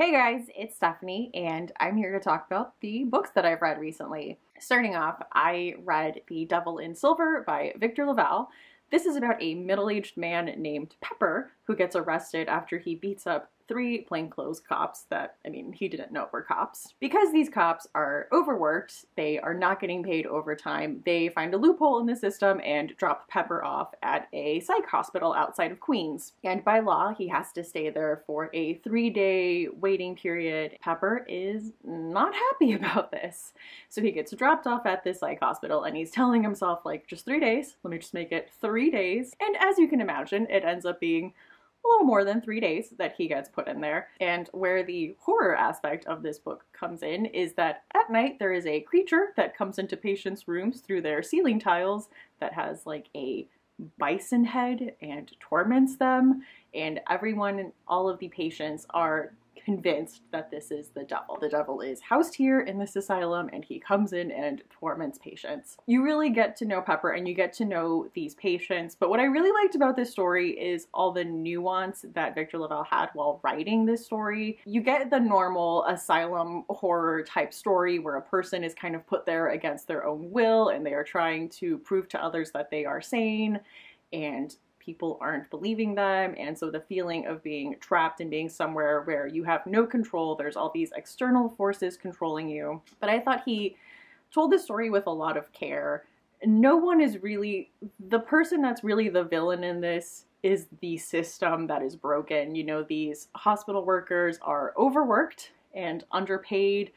Hey guys, it's Stephanie, and I'm here to talk about the books that I've read recently. Starting off, I read The Devil in Silver by Victor LaValle. This is about a middle-aged man named Pepper who gets arrested after he beats up 3 plainclothes cops that, he didn't know were cops. Because these cops are overworked, they are not getting paid overtime, they find a loophole in the system and drop Pepper off at a psych hospital outside of Queens. And by law, he has to stay there for a 3-day waiting period. Pepper is not happy about this. So he gets dropped off at this psych hospital and he's telling himself, like, just 3 days, let me just make it 3 days. And as you can imagine, it ends up being a little more than 3 days that he gets put in there. And where the horror aspect of this book comes in is that at night there is a creature that comes into patients' rooms through their ceiling tiles that has like a bison head and torments them. And everyone, all of the patients are convinced that this is the devil. The devil is housed here in this asylum and he comes in and torments patients. You really get to know Pepper and you get to know these patients, but what I really liked about this story is all the nuance that Victor LaValle had while writing this story. You get the normal asylum horror type story where a person is kind of put there against their own will and they are trying to prove to others that they are sane, and people aren't believing them, and so the feeling of being trapped and being somewhere where you have no control, there's all these external forces controlling you. But I thought he told the story with a lot of care. No one is really, the person that's really the villain in this is the system that is broken. You know, these hospital workers are overworked and underpaid.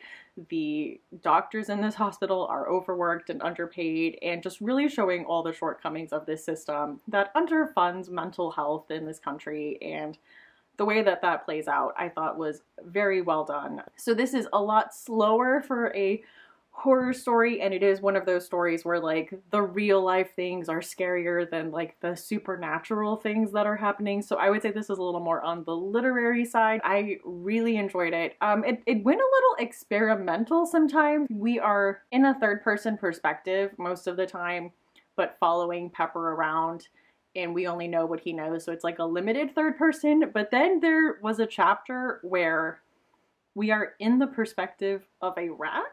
The doctors in this hospital are overworked and underpaid, and just really showing all the shortcomings of this system that underfunds mental health in this country. And the way that that plays out, I thought was very well done. So this is a lot slower for a horror story, and it is one of those stories where like the real life things are scarier than like the supernatural things that are happening. So I would say this is a little more on the literary side. I really enjoyed it. It went a little experimental sometimes. We are in a third person perspective most of the time, but following Pepper around, and we only know what he knows, so it's like a limited third person. But then there was a chapter where we are in the perspective of a rat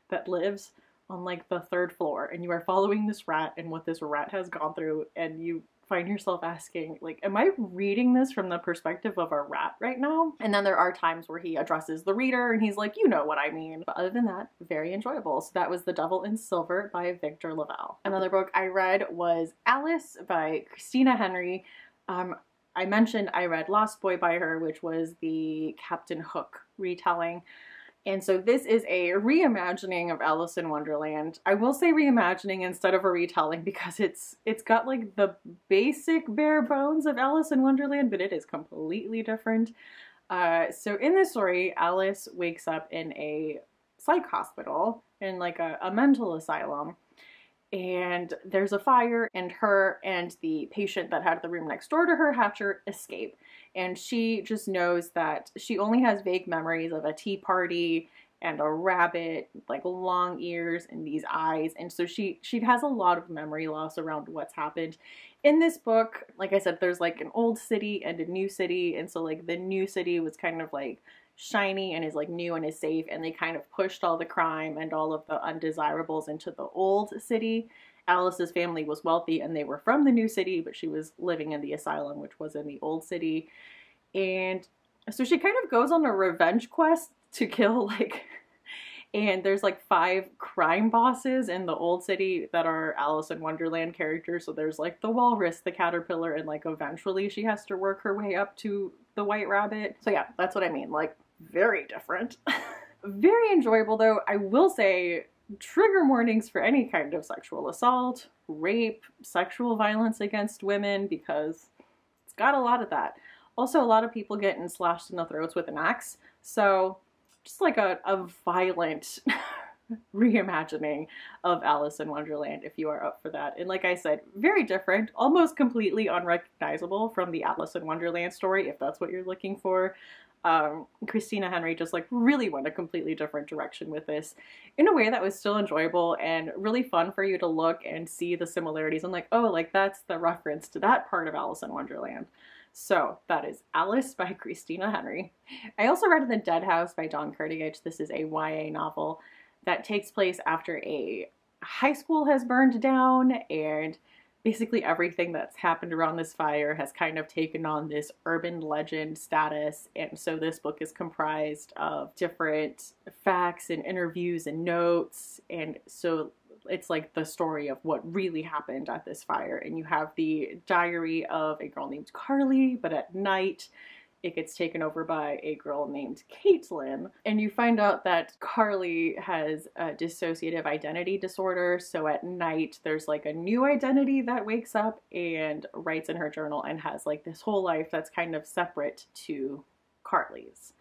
that lives on like the 3rd floor, and you are following this rat and what this rat has gone through, and you find yourself asking, like, am I reading this from the perspective of a rat right now? And then there are times where he addresses the reader and he's like, you know what I mean. But other than that, very enjoyable. So that was The Devil in Silver by Victor LaValle. Another book I read was Alice by Christina Henry. I mentioned I read Lost Boy by her, which was the Captain Hook retelling. And so this is a reimagining of Alice in Wonderland. I will say reimagining instead of a retelling because it's got like the basic bare bones of Alice in Wonderland, but it is completely different. So in this story, Alice wakes up in a psych hospital, in like a mental asylum, and there's a fire, and her and the patient that had the room next door to her, Hatcher, escape. And she just knows that she only has vague memories of a tea party and a rabbit, like long ears and these eyes. And so she has a lot of memory loss around what's happened. In this book, like I said, there's like an old city and a new city. And so like the new city was kind of like shiny and is like new and is safe, and they kind of pushed all the crime and all of the undesirables into the old city. Alice's family was wealthy and they were from the new city, but she was living in the asylum, which was in the old city. And so she kind of goes on a revenge quest to kill and there's like 5 crime bosses in the old city that are Alice in Wonderland characters. So there's like the walrus, the caterpillar, and like eventually she has to work her way up to the white rabbit. So yeah, that's what I mean, like very different. Very enjoyable though. I will say trigger warnings for any kind of sexual assault, rape, sexual violence against women, because it's got a lot of that. Also, a lot of people getting slashed in the throats with an axe. So just like a violent reimagining of Alice in Wonderland if you are up for that. And like I said, very different, almost completely unrecognizable from the Alice in Wonderland story if that's what you're looking for. Christina Henry just like really went a completely different direction with this in a way that was still enjoyable and really fun for you to look and see the similarities and like, oh, like that's the reference to that part of Alice in Wonderland. So that is Alice by Christina Henry. I also read The Dead House by Don Kurtagich. This is a YA novel that takes place after a high school has burned down, and basically everything that's happened around this fire has kind of taken on this urban legend status. And so this book is comprised of different facts and interviews and notes. And so it's like the story of what really happened at this fire. And you have the diary of a girl named Carly, but at night it gets taken over by a girl named Caitlin, and you find out that Carly has a dissociative identity disorder, so at night there's like a new identity that wakes up and writes in her journal and has like this whole life that's kind of separate to Carly's.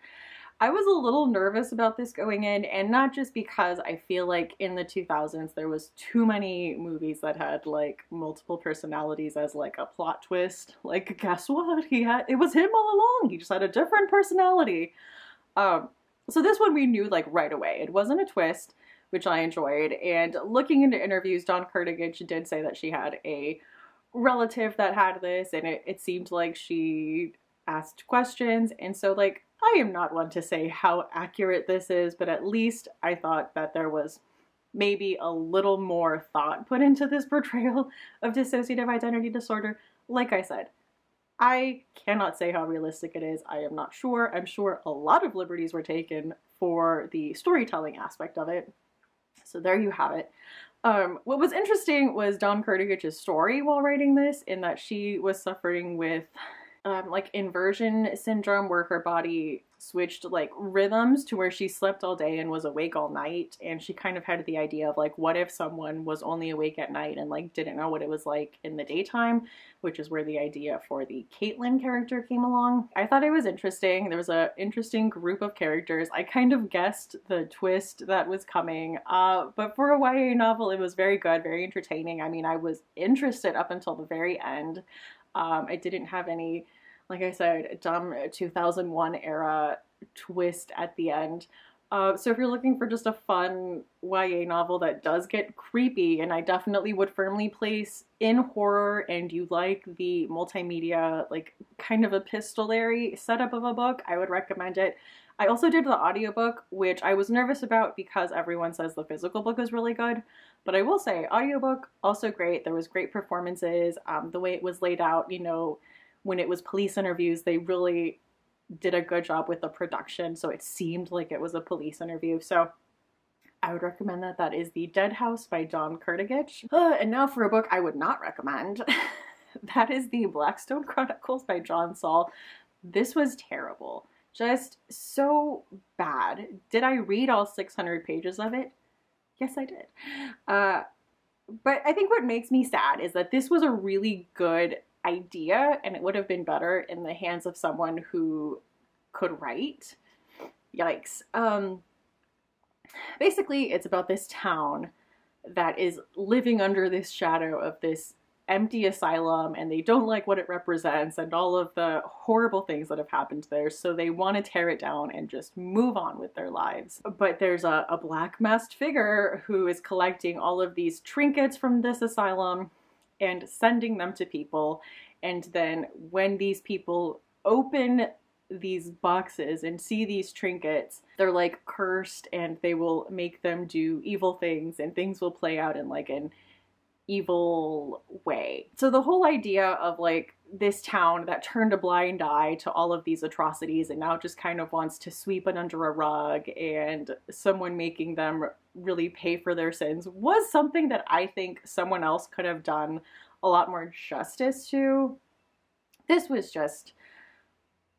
I was a little nervous about this going in, and not just because I feel like in the 2000s there was too many movies that had like multiple personalities as like a plot twist. Like, guess what? It was him all along. He just had a different personality. So this one we knew like right away. It wasn't a twist, which I enjoyed. And looking into interviews, Don Kurtagich did say that she had a relative that had this, and it seemed like she asked questions. And so like, I am not one to say how accurate this is, but at least I thought that there was maybe a little more thought put into this portrayal of dissociative identity disorder. Like I said, I cannot say how realistic it is. I am not sure. I'm sure a lot of liberties were taken for the storytelling aspect of it. So there you have it. What was interesting was Don Kurtagich's story while writing this, in that she was suffering with like inversion syndrome, where her body switched like rhythms to where she slept all day and was awake all night. And she kind of had the idea of like, what if someone was only awake at night and like didn't know what it was like in the daytime, which is where the idea for the Caitlin character came along. I thought it was interesting. There was an interesting group of characters. I kind of guessed the twist that was coming, but for a YA novel, it was very good, very entertaining. I mean, I was interested up until the very end. I didn't have any, like I said, dumb 2001 era twist at the end. So if you're looking for just a fun YA novel that does get creepy, and I definitely would firmly place in horror, and you like the multimedia, like kind of epistolary setup of a book, I would recommend it. I also did the audiobook, which I was nervous about because everyone says the physical book is really good. But I will say, audiobook, also great. There was great performances. The way it was laid out, you know, when it was police interviews, they really did a good job with the production. So it seemed like it was a police interview. So I would recommend that. That is The Dead House by Don Kurtagich. And now for a book I would not recommend. That is the Blackstone Chronicles by Saul. This was terrible. Just so bad. Did I read all 600 pages of it? Yes, I did. But I think what makes me sad is that this was a really good idea, and it would have been better in the hands of someone who could write. Yikes. Basically, it's about this town that is living under this shadow of this empty asylum, and they don't like what it represents and all of the horrible things that have happened there, so they want to tear it down and just move on with their lives. But there's a black masked figure who is collecting all of these trinkets from this asylum and sending them to people, and then when these people open these boxes and see these trinkets, they're like cursed, and they will make them do evil things, and things will play out in like an evil way. So the whole idea of like this town that turned a blind eye to all of these atrocities and now just kind of wants to sweep it under a rug, and someone making them really pay for their sins, was something that I think someone else could have done a lot more justice to. This was just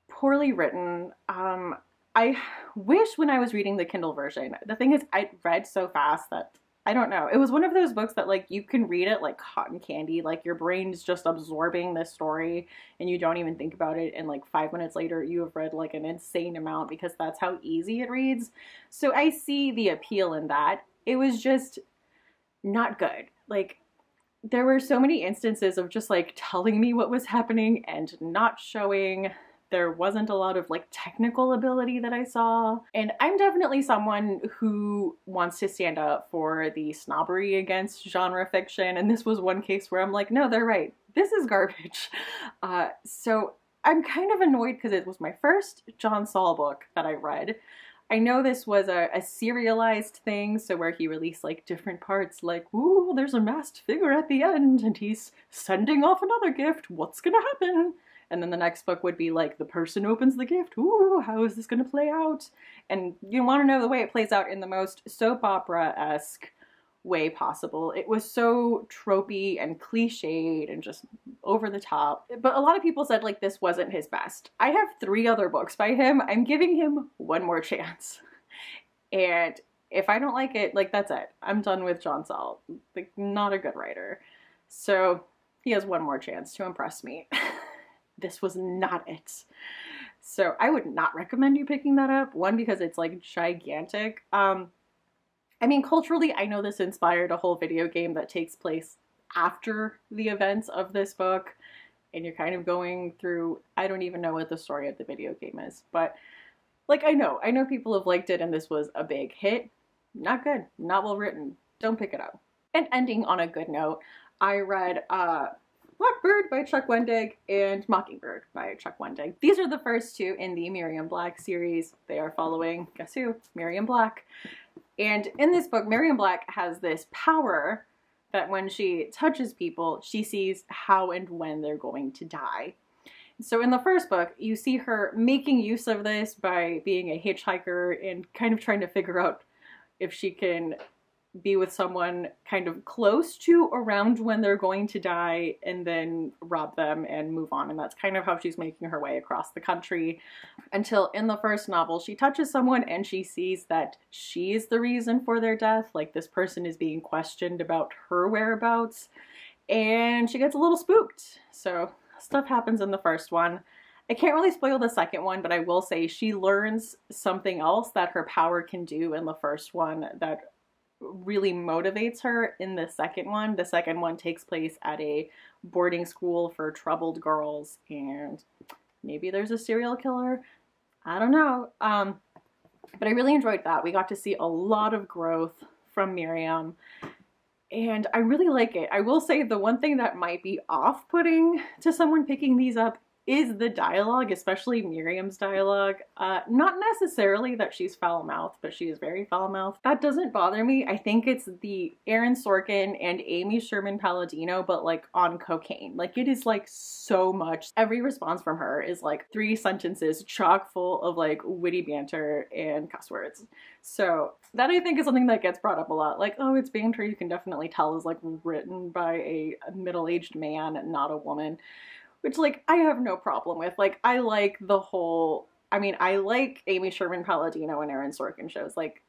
poorly written. I wish when I was reading the Kindle version, the thing is I read so fast that I don't know. It was one of those books that like you can read it like cotton candy, like your brain's just absorbing this story and you don't even think about it, and like 5 minutes later you have read like an insane amount because that's how easy it reads. So I see the appeal in that. It was just not good. Like there were so many instances of just like telling me what was happening and not showing There wasn't a lot of like technical ability that I saw. And I'm definitely someone who wants to stand up for the snobbery against genre fiction. And this was one case where I'm like, no, they're right. This is garbage. So I'm kind of annoyed because it was my first John Saul book that I read. I know this was a serialized thing, so where he released like different parts, like, ooh, there's a masked figure at the end and he's sending off another gift. What's gonna happen? And then the next book would be like, the person opens the gift. Ooh, how is this gonna play out? And you want to know the way it plays out in the most soap opera-esque way possible. It was so tropey and cliched and just over the top. But a lot of people said like this wasn't his best. I have 3 other books by him. I'm giving him one more chance. And if I don't like it, like that's it. I'm done with John Saul. Like, not a good writer. So he has one more chance to impress me. This was not it. So I would not recommend you picking that up. One, because it's like gigantic. I mean, culturally, I know this inspired a whole video game that takes place after the events of this book, and you're kind of going through, I don't even know what the story of the video game is, but like, I know people have liked it and this was a big hit. Not good, not well written, don't pick it up. And ending on a good note, I read Blackbird by Chuck Wendig and Mockingbird by Chuck Wendig. These are the first 2 in the Miriam Black series. They are following, guess who? Miriam Black. And in this book, Miriam Black has this power that when she touches people, she sees how and when they're going to die. So in the first book, you see her making use of this by being a hitchhiker and kind of trying to figure out if she can be with someone kind of close to around when they're going to die and then rob them and move on. And that's kind of how she's making her way across the country until in the first novel she touches someone and she sees that she's the reason for their death. Like, this person is being questioned about her whereabouts and she gets a little spooked. So stuff happens in the first one. I can't really spoil the second one, but I will say she learns something else that her power can do in the first one that really motivates her in the second one. The second one takes place at a boarding school for troubled girls, and maybe there's a serial killer. I don't know. But I really enjoyed that. We got to see a lot of growth from Miriam, and I really like it. I will say the one thing that might be off-putting to someone picking these up is the dialogue, especially Miriam's dialogue. Not necessarily that she's foul-mouthed, but she is very foul-mouthed. That doesn't bother me. I think it's the Aaron Sorkin and Amy Sherman Palladino, but like on cocaine. Like, it is like so much. Every response from her is like 3 sentences chock full of like witty banter and cuss words. So that, I think, is something that gets brought up a lot. Like, oh, it's banter, you can definitely tell is like written by a middle-aged man, not a woman. Which, like, I have no problem with. Like, I like the whole, I mean, I like Amy Sherman Palladino and Aaron Sorkin shows. Like,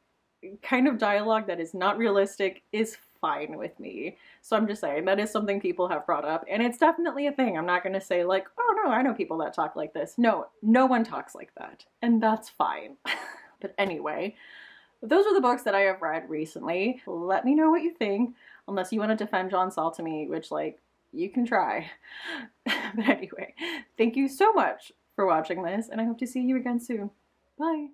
kind of dialogue that is not realistic is fine with me. So I'm just saying, that is something people have brought up, and it's definitely a thing. I'm not going to say, like, oh no, I know people that talk like this. No, no one talks like that, and that's fine. But anyway, those are the books that I have read recently. Let me know what you think, unless you want to defend John Saul to me, which, like, you can try. But anyway, thank you so much for watching this, and I hope to see you again soon. Bye!